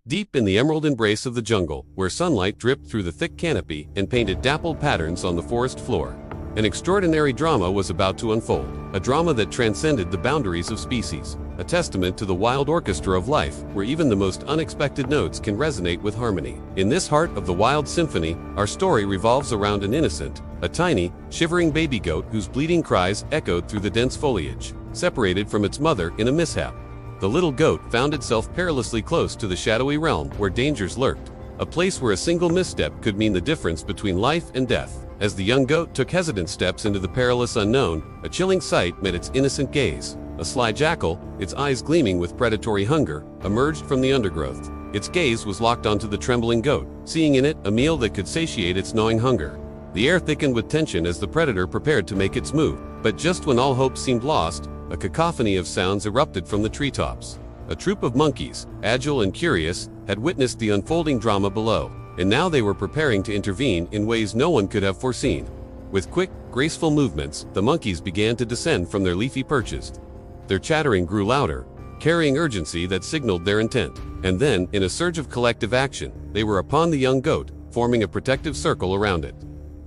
Deep in the emerald embrace of the jungle, where sunlight dripped through the thick canopy and painted dappled patterns on the forest floor, an extraordinary drama was about to unfold, a drama that transcended the boundaries of species, a testament to the wild orchestra of life, where even the most unexpected notes can resonate with harmony. In this heart of the wild symphony, our story revolves around an innocent, a tiny, shivering baby goat whose bleating cries echoed through the dense foliage, separated from its mother in a mishap. The little goat found itself perilously close to the shadowy realm where dangers lurked, a place where a single misstep could mean the difference between life and death. As the young goat took hesitant steps into the perilous unknown, a chilling sight met its innocent gaze. A sly jackal, its eyes gleaming with predatory hunger, emerged from the undergrowth. Its gaze was locked onto the trembling goat, seeing in it a meal that could satiate its gnawing hunger. The air thickened with tension as the predator prepared to make its move, but just when all hope seemed lost, a cacophony of sounds erupted from the treetops. A troop of monkeys, agile and curious, had witnessed the unfolding drama below, and now they were preparing to intervene in ways no one could have foreseen. With quick, graceful movements, the monkeys began to descend from their leafy perches. Their chattering grew louder, carrying urgency that signaled their intent. And then, in a surge of collective action, they were upon the young goat, forming a protective circle around it.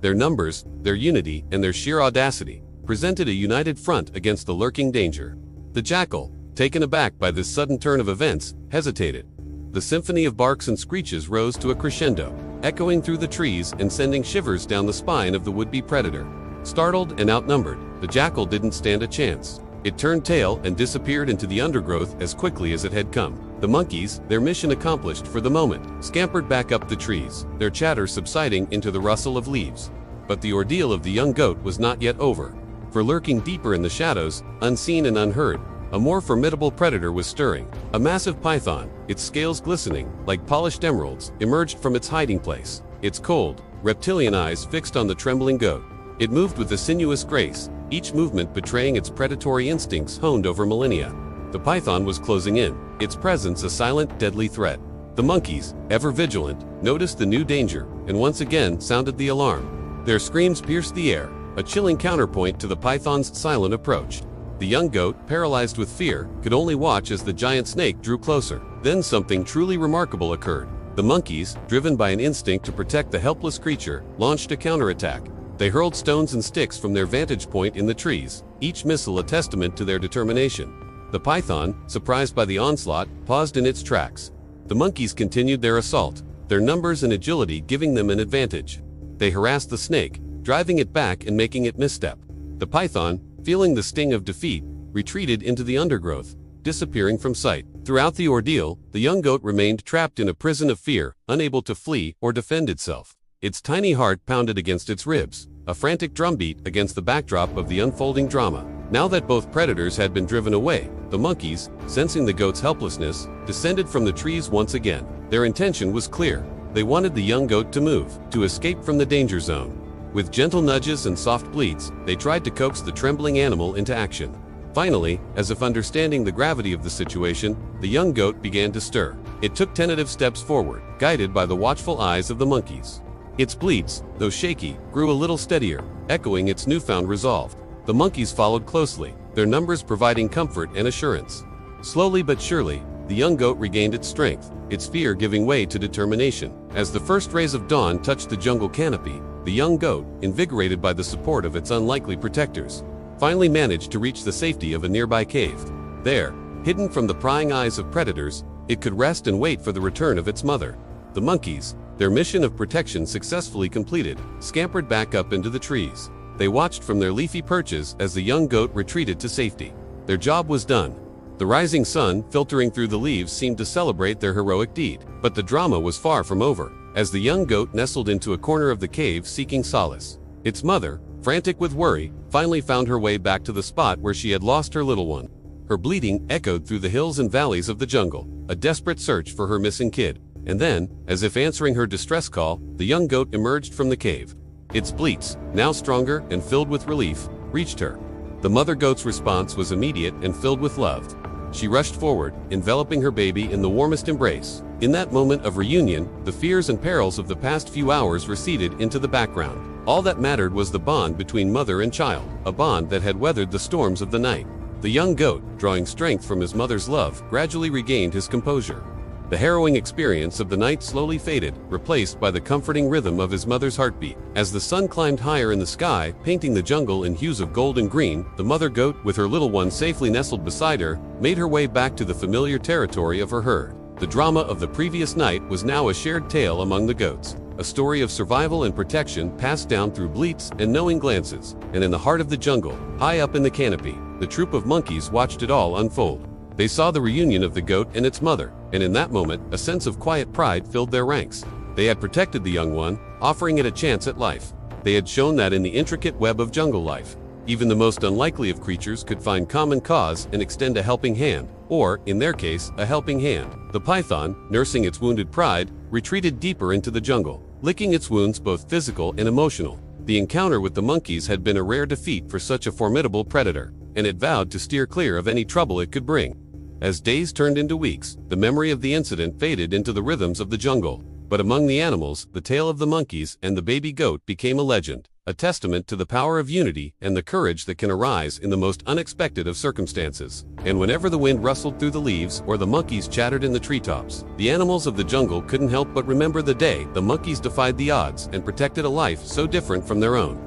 Their numbers, their unity, and their sheer audacity presented a united front against the lurking danger. The jackal, taken aback by this sudden turn of events, hesitated. The symphony of barks and screeches rose to a crescendo, echoing through the trees and sending shivers down the spine of the would-be predator. Startled and outnumbered, the jackal didn't stand a chance. It turned tail and disappeared into the undergrowth as quickly as it had come. The monkeys, their mission accomplished for the moment, scampered back up the trees, their chatter subsiding into the rustle of leaves. But the ordeal of the young goat was not yet over. For lurking deeper in the shadows, unseen and unheard, a more formidable predator was stirring. A massive python, its scales glistening like polished emeralds, emerged from its hiding place, its cold, reptilian eyes fixed on the trembling goat. It moved with a sinuous grace, each movement betraying its predatory instincts honed over millennia. The python was closing in, its presence a silent, deadly threat. The monkeys, ever vigilant, noticed the new danger and once again sounded the alarm. Their screams pierced the air, a chilling counterpoint to the python's silent approach. The young goat, paralyzed with fear, could only watch as the giant snake drew closer. Then something truly remarkable occurred. The monkeys, driven by an instinct to protect the helpless creature, launched a counterattack. They hurled stones and sticks from their vantage point in the trees, each missile a testament to their determination. The python, surprised by the onslaught, paused in its tracks. The monkeys continued their assault, their numbers and agility giving them an advantage. They harassed the snake, driving it back and making it misstep. The python, feeling the sting of defeat, retreated into the undergrowth, disappearing from sight. Throughout the ordeal, the young goat remained trapped in a prison of fear, unable to flee or defend itself. Its tiny heart pounded against its ribs, a frantic drumbeat against the backdrop of the unfolding drama. Now that both predators had been driven away, the monkeys, sensing the goat's helplessness, descended from the trees once again. Their intention was clear. They wanted the young goat to move, to escape from the danger zone. With gentle nudges and soft bleats, they tried to coax the trembling animal into action. Finally, as if understanding the gravity of the situation, the young goat began to stir. It took tentative steps forward, guided by the watchful eyes of the monkeys. Its bleats, though shaky, grew a little steadier, echoing its newfound resolve. The monkeys followed closely, their numbers providing comfort and assurance. Slowly but surely, the young goat regained its strength, its fear giving way to determination. As the first rays of dawn touched the jungle canopy, the young goat, invigorated by the support of its unlikely protectors, finally managed to reach the safety of a nearby cave. There, hidden from the prying eyes of predators, it could rest and wait for the return of its mother. The monkeys, their mission of protection successfully completed, scampered back up into the trees. They watched from their leafy perches as the young goat retreated to safety. Their job was done. The rising sun, filtering through the leaves, seemed to celebrate their heroic deed. But the drama was far from over, as the young goat nestled into a corner of the cave seeking solace. Its mother, frantic with worry, finally found her way back to the spot where she had lost her little one. Her bleating echoed through the hills and valleys of the jungle, a desperate search for her missing kid. And then, as if answering her distress call, the young goat emerged from the cave. Its bleats, now stronger and filled with relief, reached her. The mother goat's response was immediate and filled with love. She rushed forward, enveloping her baby in the warmest embrace. In that moment of reunion, the fears and perils of the past few hours receded into the background. All that mattered was the bond between mother and child, a bond that had weathered the storms of the night. The young goat, drawing strength from his mother's love, gradually regained his composure. The harrowing experience of the night slowly faded, replaced by the comforting rhythm of his mother's heartbeat. As the sun climbed higher in the sky, painting the jungle in hues of gold and green, the mother goat, with her little one safely nestled beside her, made her way back to the familiar territory of her herd. The drama of the previous night was now a shared tale among the goats, a story of survival and protection passed down through bleats and knowing glances. And in the heart of the jungle, high up in the canopy, the troop of monkeys watched it all unfold. They saw the reunion of the goat and its mother, and in that moment, a sense of quiet pride filled their ranks. They had protected the young one, offering it a chance at life. They had shown that in the intricate web of jungle life, even the most unlikely of creatures could find common cause and extend a helping hand, or, in their case, a helping hand. The python, nursing its wounded pride, retreated deeper into the jungle, licking its wounds both physical and emotional. The encounter with the monkeys had been a rare defeat for such a formidable predator, and it vowed to steer clear of any trouble it could bring. As days turned into weeks, the memory of the incident faded into the rhythms of the jungle. But among the animals, the tale of the monkeys and the baby goat became a legend, a testament to the power of unity and the courage that can arise in the most unexpected of circumstances. And whenever the wind rustled through the leaves or the monkeys chattered in the treetops, the animals of the jungle couldn't help but remember the day the monkeys defied the odds and protected a life so different from their own.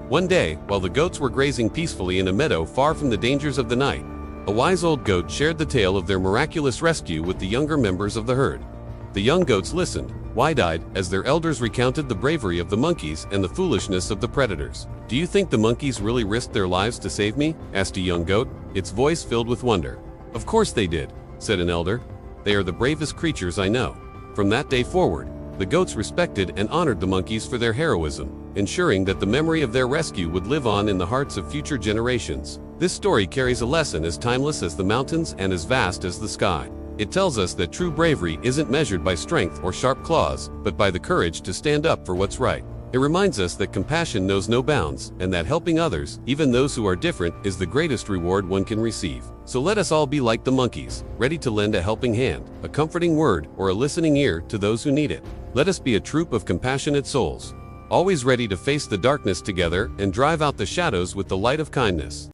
One day, while the goats were grazing peacefully in a meadow far from the dangers of the night, a wise old goat shared the tale of their miraculous rescue with the younger members of the herd. The young goats listened, wide-eyed, as their elders recounted the bravery of the monkeys and the foolishness of the predators. "Do you think the monkeys really risked their lives to save me?" asked a young goat, its voice filled with wonder. "Of course they did," said an elder. "They are the bravest creatures I know." From that day forward, the goats respected and honored the monkeys for their heroism, ensuring that the memory of their rescue would live on in the hearts of future generations. This story carries a lesson as timeless as the mountains and as vast as the sky. It tells us that true bravery isn't measured by strength or sharp claws, but by the courage to stand up for what's right. It reminds us that compassion knows no bounds, and that helping others, even those who are different, is the greatest reward one can receive. So let us all be like the monkeys, ready to lend a helping hand, a comforting word, or a listening ear to those who need it. Let us be a troop of compassionate souls, always ready to face the darkness together and drive out the shadows with the light of kindness.